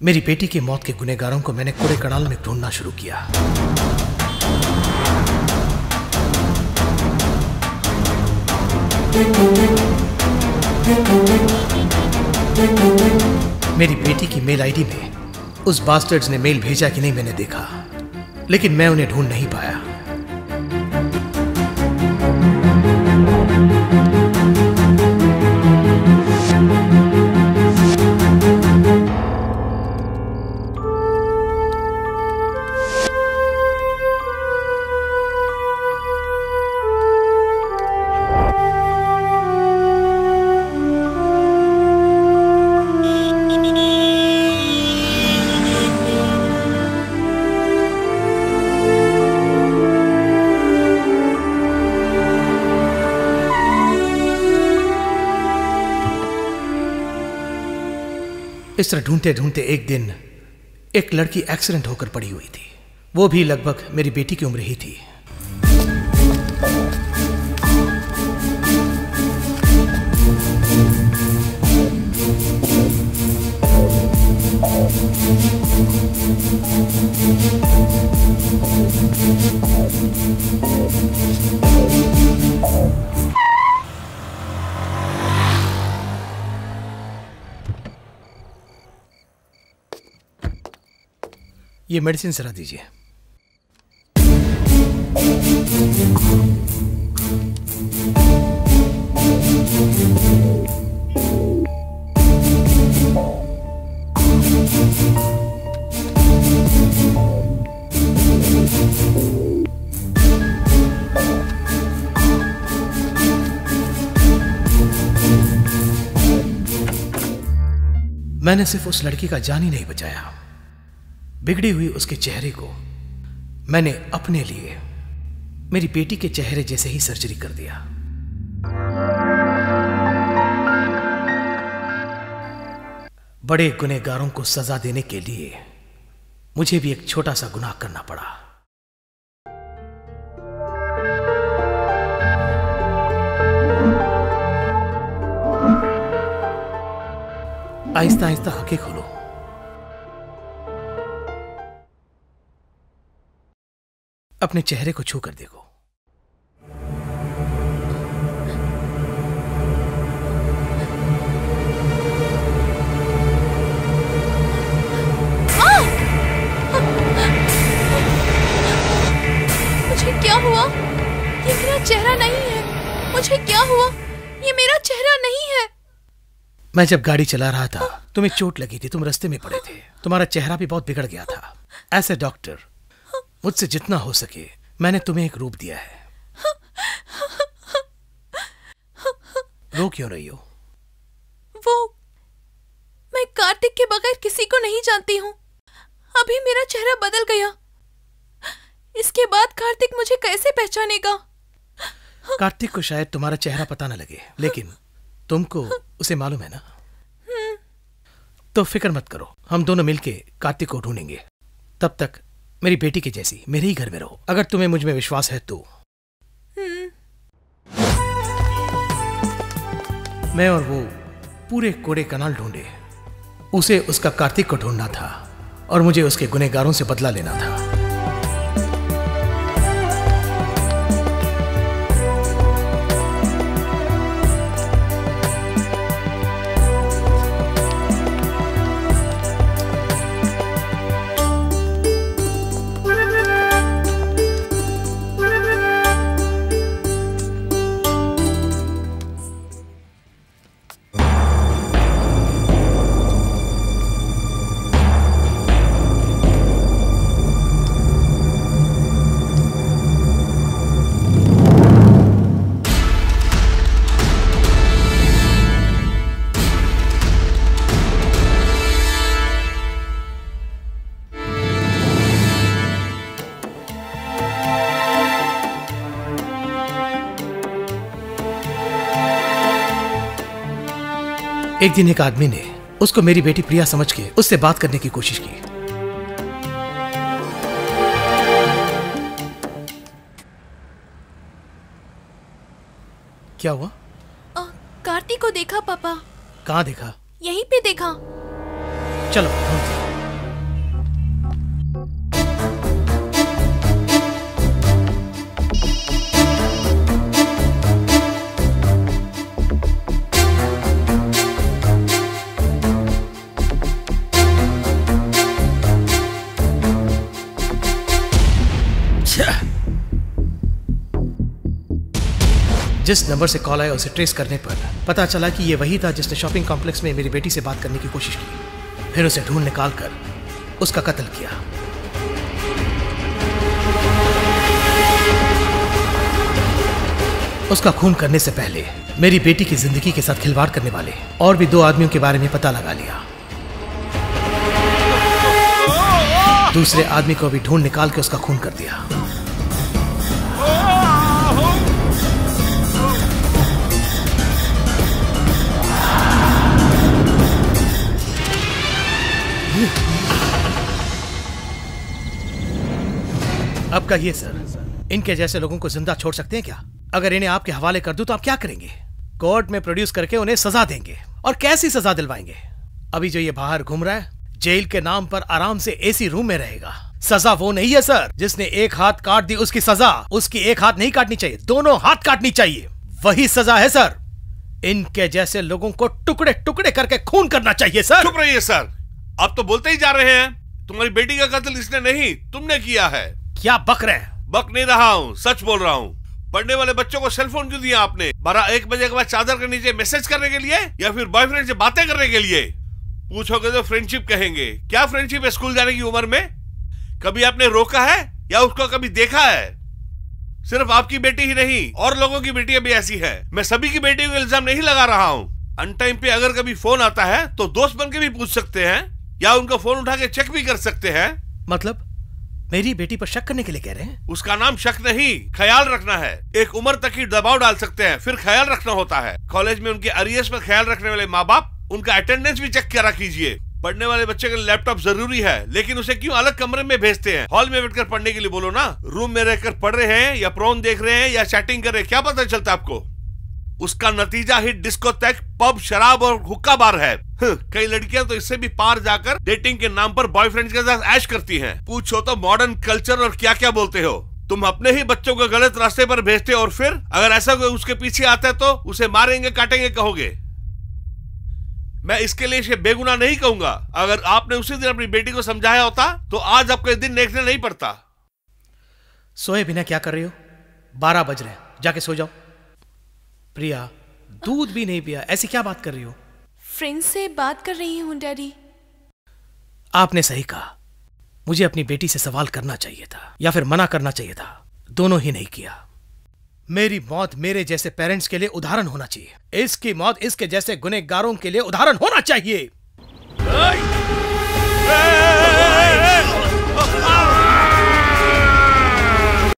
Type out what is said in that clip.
मेरी बेटी की मौत के गुनहगारों को मैंने कूड़े कड़ाल में ढूंढना शुरू किया। मेरी बेटी की मेल आईडी में उस बास्टर्ड्स ने मेल भेजा कि नहीं मैंने देखा, लेकिन मैं उन्हें ढूंढ नहीं पाया। इस तरह ढूंढते ढूंढते एक दिन एक लड़की एक्सीडेंट होकर पड़ी हुई थी। वो भी लगभग मेरी बेटी की उम्र ही थी। ये मेडिसिन जरा दीजिए। मैंने सिर्फ उस लड़की का जान ही नहीं बचाया, बिगड़ी हुई उसके चेहरे को मैंने अपने लिए मेरी बेटी के चेहरे जैसे ही सर्जरी कर दिया। बड़े गुनहगारों को सजा देने के लिए मुझे भी एक छोटा सा गुनाह करना पड़ा। आहिस्ता आहिस्ता आंखें खोलो। अपने चेहरे को छू कर देखो। मुझे क्या हुआ? ये मेरा चेहरा नहीं है। मुझे क्या हुआ? ये मेरा चेहरा नहीं है। मैं जब गाड़ी चला रहा था तुम्हें चोट लगी थी, तुम रास्ते में पड़े थे, तुम्हारा चेहरा भी बहुत बिगड़ गया था। ऐसे डॉक्टर मुझसे जितना हो सके मैंने तुम्हें एक रूप दिया है। रो क्यों रही हो? वो मैं कार्तिक के बगैर किसी को नहीं जानती हूँ। अभी मेरा चेहरा बदल गया। इसके बाद कार्तिक मुझे कैसे पहचानेगा? कार्तिक को शायद तुम्हारा चेहरा पता न लगे, लेकिन तुमको उसे मालूम है ना। तो फिक्र मत करो, हम दोनों मिलके कार्तिक को ढूंढेंगे। तब तक मेरी बेटी के जैसी मेरे ही घर में रहो, अगर तुम्हें मुझ में विश्वास है तो। मैं और वो पूरे कोड़े कनाल ढूंढे। उसे उसका कार्तिक को ढूंढना था और मुझे उसके गुनहगारों से बदला लेना था। एक दिन एक आदमी ने उसको मेरी बेटी प्रिया समझ के उससे बात करने की कोशिश की। क्या हुआ? कार्तिक को देखा पापा। कहाँ देखा? यहीं पे देखा। चलो ढूंढते हैं। जिस नंबर से कॉल आया उसे ट्रेस करने पर पता चला कि ये वही था जिसने शॉपिंग कॉम्प्लेक्स में मेरी बेटी से बात करने की कोशिश की, फिर उसे ढूंढ निकाल कर उसका कत्ल किया। उसका खून करने से पहले मेरी बेटी की जिंदगी के साथ खिलवाड़ करने वाले और भी 2 आदमियों के बारे में पता लगा लिया। दूसरे आदमी को भी ढूंढ निकाल के उसका खून कर दिया। अब कहिए सर, इनके जैसे लोगों को जिंदा छोड़ सकते हैं क्या? अगर इन्हें आपके हवाले कर दूं तो आप क्या करेंगे? कोर्ट में प्रोड्यूस करके उन्हें सजा देंगे। और कैसी सजा दिलवाएंगे? अभी जो ये बाहर घूम रहा है, जेल के नाम पर आराम से एसी रूम में रहेगा। सजा वो नहीं है सर जिसने एक हाथ काट दी उसकी सजा उसकी एक हाथ नहीं काटनी चाहिए, दोनों हाथ काटनी चाहिए। वही सजा है सर। इनके जैसे लोगों को टुकड़े टुकड़े करके खून करना चाहिए सर। चुप रहिए सर, आप तो बोलते ही जा रहे हैं। तुम्हारी बेटी का कत्ल इसने नहीं, तुमने किया है। क्या बक रहे हैं? बक नहीं रहा हूँ, सच बोल रहा हूँ। पढ़ने वाले बच्चों को सेलफोन क्यों दिया आपने? 12-1 बजे के बाद चादर के नीचे मैसेज करने के लिए या फिर बॉयफ्रेंड से बातें करने के लिए? पूछोगे तो फ्रेंडशिप कहेंगे। क्या फ्रेंडशिप है स्कूल जाने की उम्र में? कभी आपने रोका है या उसको कभी देखा है? सिर्फ आपकी बेटी ही नहीं, और लोगों की बेटियां भी ऐसी है। मैं सभी की बेटियों को इल्जाम नहीं लगा रहा हूँ। अनटाइम पे अगर कभी फोन आता है तो दोस्त बन के भी पूछ सकते हैं या उनका फोन उठा के चेक भी कर सकते हैं। मतलब मेरी बेटी पर शक करने के लिए कह रहे हैं? उसका नाम शक नहीं, ख्याल रखना है। एक उम्र तक ही दबाव डाल सकते हैं, फिर ख्याल रखना होता है। कॉलेज में उनके अरियर्स पर ख्याल रखने वाले माँ बाप उनका अटेंडेंस भी चेक करा कीजिए। पढ़ने वाले बच्चे के लिए लैपटॉप जरूरी है, लेकिन उसे क्यों अलग कमरे में भेजते हैं? हॉल में बैठकर पढ़ने के लिए बोलो ना। रूम में रहकर पढ़ रहे हैं या प्रोन देख रहे हैं या चैटिंग कर रहे हैं, क्या पता चलता आपको? उसका नतीजा ही डिस्कोटेक, पब, शराब और हुक्का बार है। कई लड़कियां तो इससे भी पार जाकर डेटिंग के नाम पर बॉयफ्रेंड्स के साथ ऐश करती हैं। पूछो तो मॉडर्न कल्चर और क्या क्या बोलते हो। तुम अपने ही बच्चों को गलत रास्ते पर भेजते और फिर अगर ऐसा कोई उसके पीछे आता है तो उसे मारेंगे काटेंगे कहोगे। मैं इसके लिए इसे बेगुनाह नहीं कहूंगा। अगर आपने उसी दिन अपनी बेटी को समझाया होता तो आज आपको दिन देखने नहीं पड़ता। सोए बिना क्या कर रही हो? 12 बज रहे हैं, जाके सो जाओ। प्रिया, दूध भी नहीं पिया, ऐसी क्या बात कर रही हो? फ्रेंड से बात कर रही हूँ डैडी। आपने सही कहा, मुझे अपनी बेटी से सवाल करना चाहिए था या फिर मना करना चाहिए था। दोनों ही नहीं किया। मेरी मौत मेरे जैसे पेरेंट्स के लिए उदाहरण होना चाहिए। इसकी मौत इसके जैसे गुनहगारों के लिए उदाहरण होना चाहिए।